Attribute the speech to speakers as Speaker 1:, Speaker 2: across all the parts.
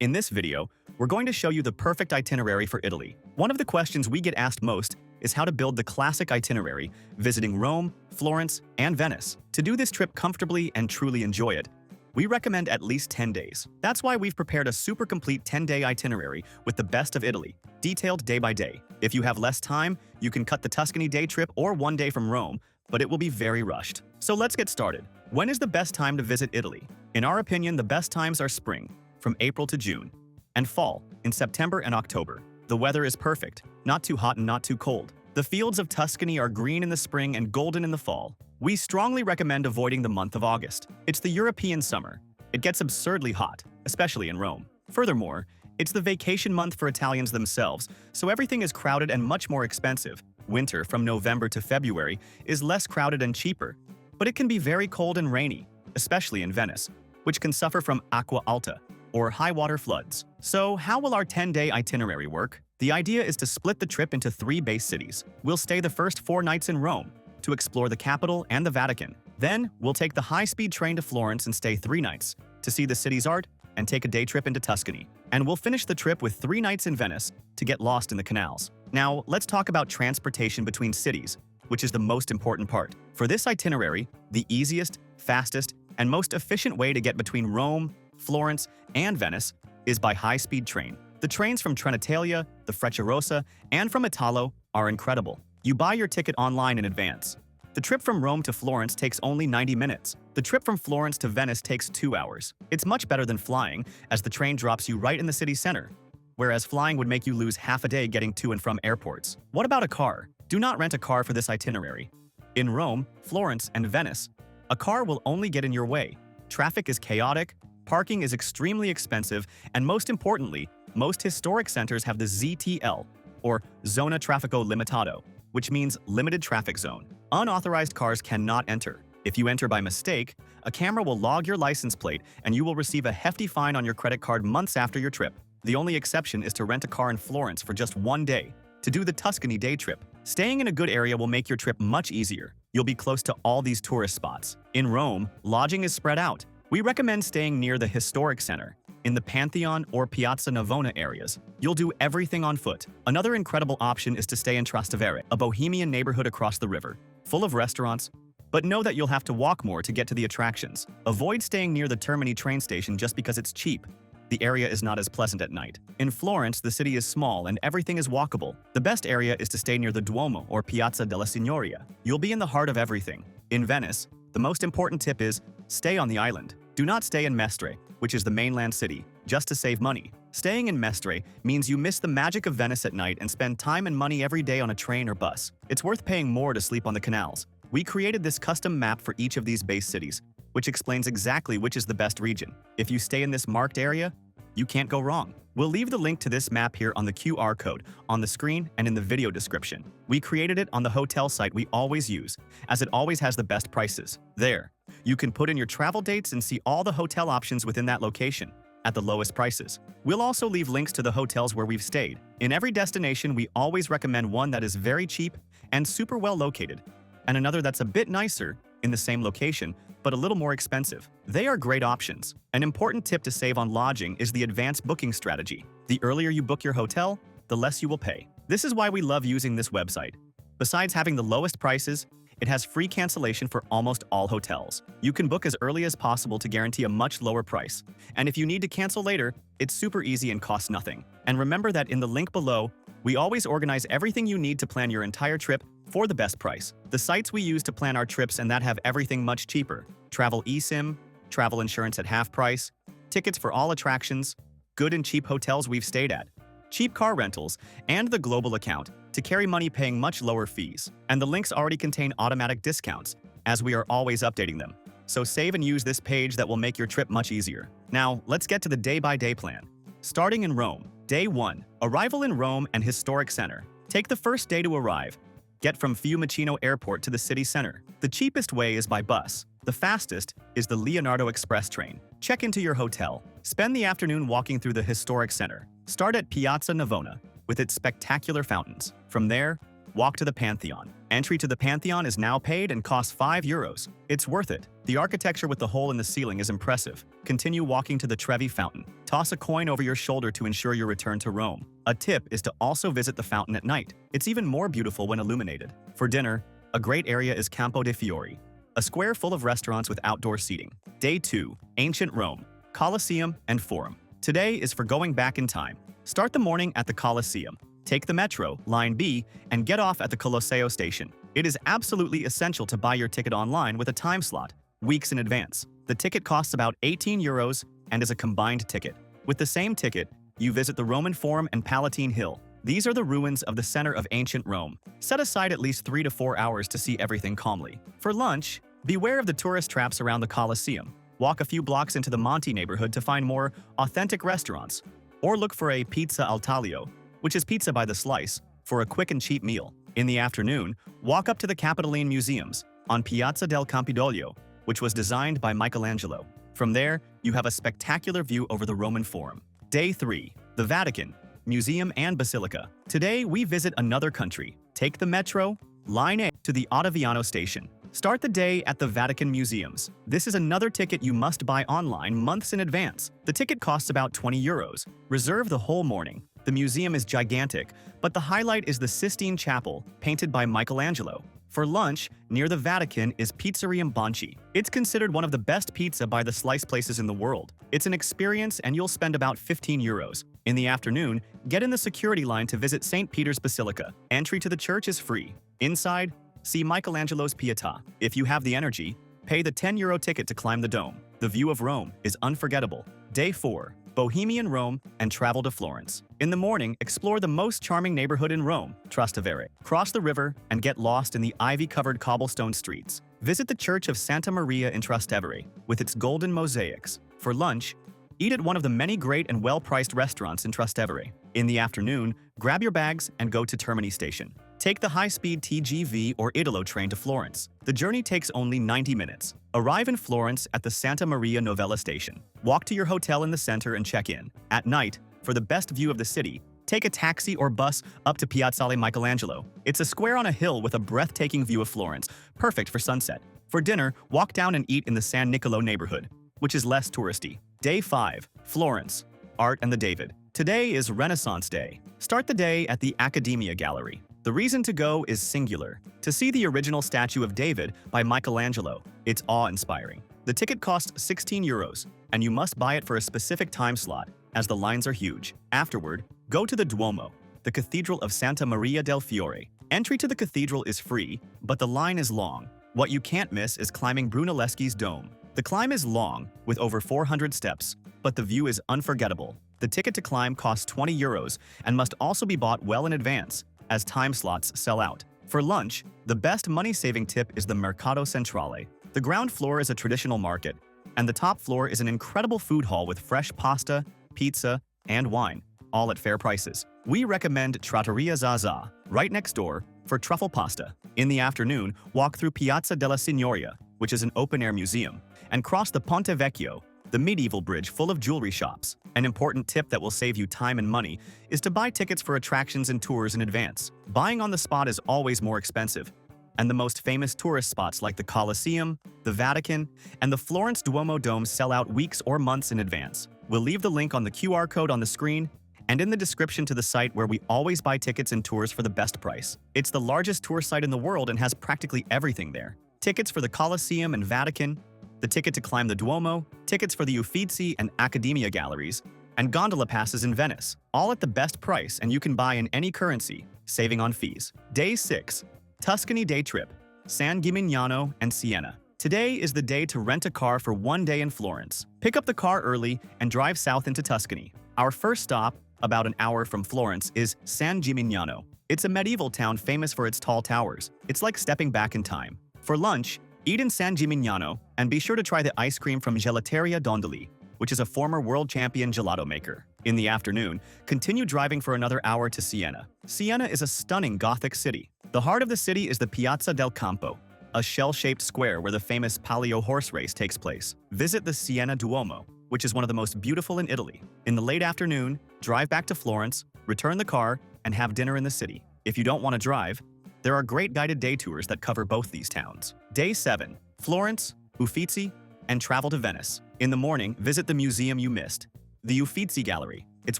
Speaker 1: In this video, we're going to show you the perfect itinerary for Italy. One of the questions we get asked most is how to build the classic itinerary, visiting Rome, Florence, and Venice. To do this trip comfortably and truly enjoy it, we recommend at least 10 days. That's why we've prepared a super complete 10-day itinerary with the best of Italy, detailed day by day. If you have less time, you can cut the Tuscany day trip or one day from Rome, but it will be very rushed. So let's get started. When is the best time to visit Italy? In our opinion, the best times are spring, from April to June, and fall, in September and October. The weather is perfect, not too hot and not too cold. The fields of Tuscany are green in the spring and golden in the fall. We strongly recommend avoiding the month of August. It's the European summer. It gets absurdly hot, especially in Rome. Furthermore, it's the vacation month for Italians themselves, so everything is crowded and much more expensive. Winter, from November to February, is less crowded and cheaper, but it can be very cold and rainy, especially in Venice, which can suffer from acqua alta, or high water floods. So how will our 10-day itinerary work? The idea is to split the trip into 3 base cities. We'll stay the first 4 nights in Rome to explore the capital and the Vatican. Then, we'll take the high-speed train to Florence and stay 3 nights to see the city's art and take a day trip into Tuscany. And we'll finish the trip with 3 nights in Venice to get lost in the canals. Now, let's talk about transportation between cities, which is the most important part. For this itinerary, the easiest, fastest, and most efficient way to get between Rome, Florence, and Venice is by high-speed train. The trains from Trenitalia, the Frecciarossa, and from Italo are incredible. You buy your ticket online in advance. The trip from Rome to Florence takes only 90 minutes. The trip from Florence to Venice takes 2 hours. It's much better than flying, as the train drops you right in the city center, whereas flying would make you lose half a day getting to and from airports. What about a car? Do not rent a car for this itinerary. In Rome, Florence, and Venice, a car will only get in your way. Traffic is chaotic, parking is extremely expensive, and most importantly, most historic centers have the ZTL, or Zona Traffico Limitato, which means limited traffic zone. Unauthorized cars cannot enter. If you enter by mistake, a camera will log your license plate and you will receive a hefty fine on your credit card months after your trip. The only exception is to rent a car in Florence for just 1 day to do the Tuscany day trip. Staying in a good area will make your trip much easier. You'll be close to all these tourist spots. In Rome, lodging is spread out. We recommend staying near the historic center, in the Pantheon or Piazza Navona areas. You'll do everything on foot. Another incredible option is to stay in Trastevere, a bohemian neighborhood across the river, full of restaurants, but know that you'll have to walk more to get to the attractions. Avoid staying near the Termini train station just because it's cheap. The area is not as pleasant at night. In Florence, the city is small and everything is walkable. The best area is to stay near the Duomo or Piazza della Signoria. You'll be in the heart of everything. In Venice, the most important tip is stay on the island. Do not stay in Mestre, which is the mainland city, just to save money. Staying in Mestre means you miss the magic of Venice at night and spend time and money every day on a train or bus. It's worth paying more to sleep on the canals. We created this custom map for each of these base cities, which explains exactly which is the best region. If you stay in this marked area, you can't go wrong. We'll leave the link to this map here on the QR code, on the screen, and in the video description. We created it on the hotel site we always use, as it always has the best prices. There, you can put in your travel dates and see all the hotel options within that location, at the lowest prices. We'll also leave links to the hotels where we've stayed. In every destination, we always recommend one that is very cheap and super well located, and another that's a bit nicer, in the same location, but a little more expensive. They are great options. An important tip to save on lodging is the advanced booking strategy. The earlier you book your hotel, the less you will pay. This is why we love using this website. Besides having the lowest prices, it has free cancellation for almost all hotels. You can book as early as possible to guarantee a much lower price. And if you need to cancel later, it's super easy and costs nothing. And remember that in the link below, we always organize everything you need to plan your entire trip for the best price. The sites we use to plan our trips and that have everything much cheaper. Travel eSIM, travel insurance at half price, tickets for all attractions, good and cheap hotels we've stayed at, cheap car rentals, and the global account to carry money paying much lower fees. And the links already contain automatic discounts, as we are always updating them. So save and use this page that will make your trip much easier. Now, let's get to the day-by-day plan. Starting in Rome. Day 1. Arrival in Rome and Historic Center. Take the first day to arrive. Get from Fiumicino Airport to the city center. The cheapest way is by bus. The fastest is the Leonardo Express train. Check into your hotel. Spend the afternoon walking through the historic center. Start at Piazza Navona, with its spectacular fountains. From there, walk to the Pantheon. Entry to the Pantheon is now paid and costs €5. It's worth it. The architecture with the hole in the ceiling is impressive. Continue walking to the Trevi Fountain. Toss a coin over your shoulder to ensure your return to Rome. A tip is to also visit the fountain at night. It's even more beautiful when illuminated. For dinner, a great area is Campo dei Fiori, a square full of restaurants with outdoor seating. Day 2. Ancient Rome, Colosseum and Forum. Today is for going back in time. Start the morning at the Colosseum. Take the metro, line B, and get off at the Colosseo station. It is absolutely essential to buy your ticket online with a time slot, weeks in advance. The ticket costs about €18 and is a combined ticket. With the same ticket, you visit the Roman Forum and Palatine Hill. These are the ruins of the center of ancient Rome. Set aside at least 3 to 4 hours to see everything calmly. For lunch, beware of the tourist traps around the Colosseum. Walk a few blocks into the Monte neighborhood to find more authentic restaurants, or look for a pizza al taglio, which is pizza by the slice, for a quick and cheap meal. In the afternoon, walk up to the Capitoline Museums on Piazza del Campidoglio, which was designed by Michelangelo. From there, you have a spectacular view over the Roman Forum. Day 3. The Vatican, Museum and Basilica. Today, we visit another country. Take the metro, line A, to the Ottaviano station. Start the day at the Vatican Museums. This is another ticket you must buy online months in advance. The ticket costs about €20. Reserve the whole morning. The museum is gigantic, but the highlight is the Sistine Chapel, painted by Michelangelo. For lunch, near the Vatican is Pizzeria Bonci. It's considered one of the best pizza by the slice places in the world. It's an experience and you'll spend about €15. In the afternoon, get in the security line to visit St. Peter's Basilica. Entry to the church is free. Inside, see Michelangelo's Pietà. If you have the energy, pay the €10 ticket to climb the dome. The view of Rome is unforgettable. Day 4. Bohemian Rome and travel to Florence. In the morning, explore the most charming neighborhood in Rome, Trastevere. Cross the river and get lost in the ivy-covered cobblestone streets. Visit the Church of Santa Maria in Trastevere with its golden mosaics. For lunch, eat at one of the many great and well-priced restaurants in Trastevere. In the afternoon, grab your bags and go to Termini Station. Take the high-speed TGV or Italo train to Florence. The journey takes only 90 minutes. Arrive in Florence at the Santa Maria Novella station. Walk to your hotel in the center and check in. At night, for the best view of the city, take a taxi or bus up to Piazzale Michelangelo. It's a square on a hill with a breathtaking view of Florence, perfect for sunset. For dinner, walk down and eat in the San Nicolo neighborhood, which is less touristy. Day 5. Florence, Art and the David. Today is Renaissance Day. Start the day at the Accademia Gallery. The reason to go is singular: to see the original statue of David by Michelangelo. It's awe-inspiring. The ticket costs €16, and you must buy it for a specific time slot, as the lines are huge. Afterward, go to the Duomo, the Cathedral of Santa Maria del Fiore. Entry to the cathedral is free, but the line is long. What you can't miss is climbing Brunelleschi's dome. The climb is long, with over 400 steps, but the view is unforgettable. The ticket to climb costs €20 and must also be bought well in advance, as time slots sell out. For lunch, the best money-saving tip is the Mercato Centrale. The ground floor is a traditional market, and the top floor is an incredible food hall with fresh pasta, pizza, and wine, all at fair prices. We recommend Trattoria Zaza, right next door, for truffle pasta. In the afternoon, walk through Piazza della Signoria, which is an open-air museum, and cross the Ponte Vecchio, the medieval bridge full of jewelry shops. An important tip that will save you time and money is to buy tickets for attractions and tours in advance. Buying on the spot is always more expensive, and the most famous tourist spots like the Colosseum, the Vatican, and the Florence Duomo Dome sell out weeks or months in advance. We'll leave the link on the QR code on the screen and in the description to the site where we always buy tickets and tours for the best price. It's the largest tour site in the world and has practically everything there. Tickets for the Colosseum and Vatican, the ticket to climb the Duomo, tickets for the Uffizi and Accademia galleries, and gondola passes in Venice, all at the best price, and you can buy in any currency, saving on fees. Day 6. Tuscany Day Trip, San Gimignano and Siena. Today is the day to rent a car for one day in Florence. Pick up the car early and drive south into Tuscany. Our first stop, about an hour from Florence, is San Gimignano. It's a medieval town famous for its tall towers. It's like stepping back in time. For lunch, eat in San Gimignano and be sure to try the ice cream from Gelateria Dondoli, which is a former world champion gelato maker. In the afternoon, continue driving for another hour to Siena. Siena is a stunning Gothic city. The heart of the city is the Piazza del Campo, a shell-shaped square where the famous Palio horse race takes place. Visit the Siena Duomo, which is one of the most beautiful in Italy. In the late afternoon, drive back to Florence, return the car, and have dinner in the city. If you don't want to drive, There are great guided day tours that cover both these towns. Day 7. Florence, Uffizi, and travel to Venice. In the morning, visit the museum you missed, the Uffizi Gallery. It's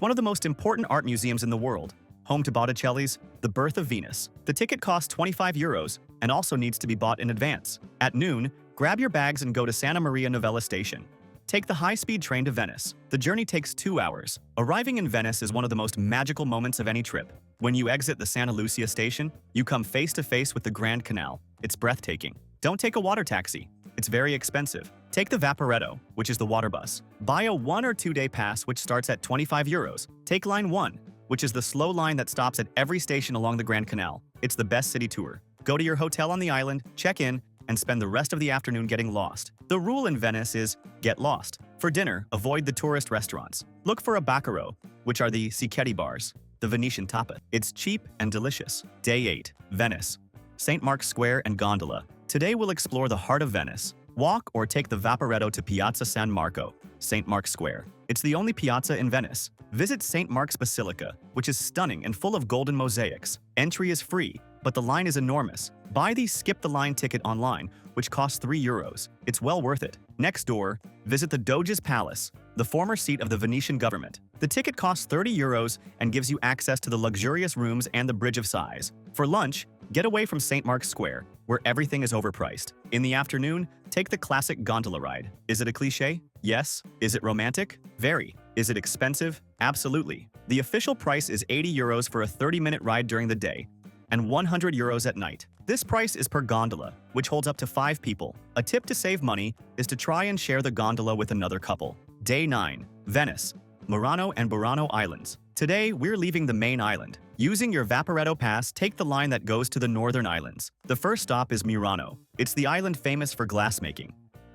Speaker 1: one of the most important art museums in the world, home to Botticelli's The Birth of Venus. The ticket costs €25 and also needs to be bought in advance. At noon, grab your bags and go to Santa Maria Novella station. Take the high-speed train to Venice. The journey takes 2 hours. Arriving in Venice is one of the most magical moments of any trip. When you exit the Santa Lucia station, you come face-to-face with the Grand Canal. It's breathtaking. Don't take a water taxi. It's very expensive. Take the Vaporetto, which is the water bus. Buy a 1 or 2 day pass which starts at €25. Take line 1, which is the slow line that stops at every station along the Grand Canal. It's the best city tour. Go to your hotel on the island, check in, and spend the rest of the afternoon getting lost. The rule in Venice is get lost. For dinner, avoid the tourist restaurants. Look for a baccaro, which are the Sicchetti bars, the Venetian tapas. It's cheap and delicious. Day 8. Venice. St. Mark's Square and Gondola. Today we'll explore the heart of Venice. Walk or take the Vaporetto to Piazza San Marco, St. Mark's Square. It's the only piazza in Venice. Visit St. Mark's Basilica, which is stunning and full of golden mosaics. Entry is free, but the line is enormous. Buy the Skip the Line ticket online, which costs €3. It's well worth it. Next door, visit the Doge's Palace, the former seat of the Venetian government. The ticket costs €30 and gives you access to the luxurious rooms and the Bridge of Sighs. For lunch, get away from St. Mark's Square, where everything is overpriced. In the afternoon, take the classic gondola ride. Is it a cliché? Yes. Is it romantic? Very. Is it expensive? Absolutely. The official price is €80 for a 30-minute ride during the day, and €100 at night. This price is per gondola, which holds up to 5 people. A tip to save money is to try and share the gondola with another couple. Day 9. Venice, Murano and Burano Islands. Today, we're leaving the main island. Using your Vaporetto pass, take the line that goes to the northern islands. The first stop is Murano. It's the island famous for glassmaking.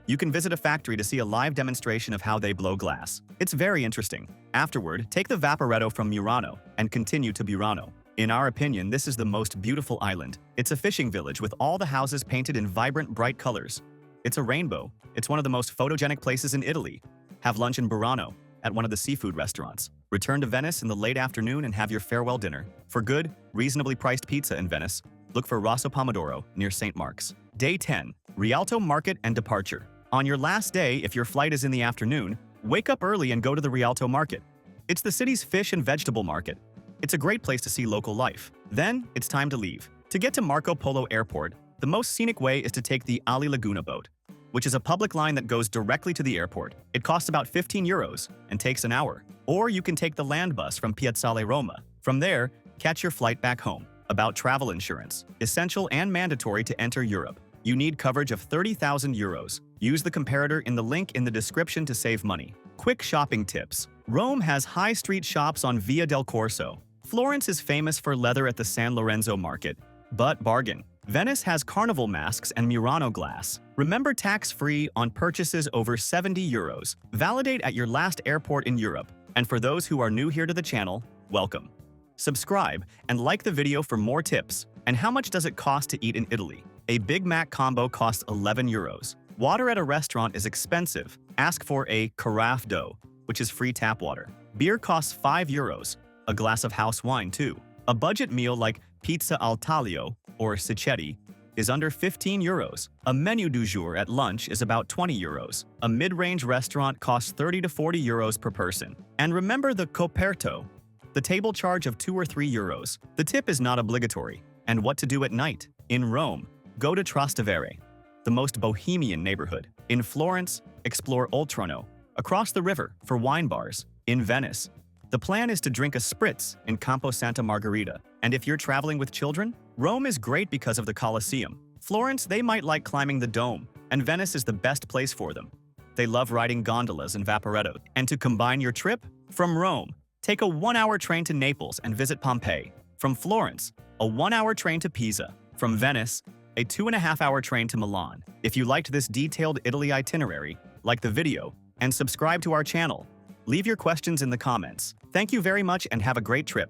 Speaker 1: You can visit a factory to see a live demonstration of how they blow glass. It's very interesting. Afterward, take the Vaporetto from Murano and continue to Burano. In our opinion, this is the most beautiful island. It's a fishing village with all the houses painted in vibrant, bright colors. It's a rainbow. It's one of the most photogenic places in Italy. Have lunch in Burano, at one of the seafood restaurants. Return to Venice in the late afternoon and have your farewell dinner. For good, reasonably priced pizza in Venice, look for Rosso Pomodoro near St. Mark's. Day 10. Rialto Market and Departure. On your last day, if your flight is in the afternoon, wake up early and go to the Rialto Market. It's the city's fish and vegetable market. It's a great place to see local life. Then, it's time to leave. To get to Marco Polo Airport, the most scenic way is to take the Ali Laguna boat, which is a public line that goes directly to the airport. It costs about €15 and takes an hour. Or you can take the land bus from Piazzale Roma. From there, catch your flight back home. About travel insurance. Essential and mandatory to enter Europe. You need coverage of €30,000. Use the comparator in the link in the description to save money. Quick shopping tips. Rome has high street shops on Via del Corso. Florence is famous for leather at the San Lorenzo market, but bargain. Venice has carnival masks and Murano glass. Remember tax-free on purchases over €70. Validate at your last airport in Europe. And for those who are new here to the channel, welcome. Subscribe and like the video for more tips. And how much does it cost to eat in Italy? A Big Mac combo costs €11. Water at a restaurant is expensive. Ask for a carafe d'eau, which is free tap water. Beer costs €5. A glass of house wine, too. A budget meal like pizza al taglio or Sicchetti is under €15. A menu du jour at lunch is about €20. A mid-range restaurant costs €30 to €40 per person. And remember the coperto, the table charge of €2 or €3. The tip is not obligatory. And what to do at night? In Rome, go to Trastevere, the most bohemian neighborhood. In Florence, explore Oltrarno, across the river for wine bars. In Venice, the plan is to drink a spritz in Campo Santa Margherita. And if you're traveling with children, Rome is great because of the Colosseum. Florence, they might like climbing the Dome, and Venice is the best place for them. They love riding gondolas and Vaporetto. And to combine your trip, from Rome, take a 1-hour train to Naples and visit Pompeii. From Florence, a 1-hour train to Pisa. From Venice, a 2.5-hour train to Milan. If you liked this detailed Italy itinerary, like the video and subscribe to our channel. Leave your questions in the comments. Thank you very much and have a great trip.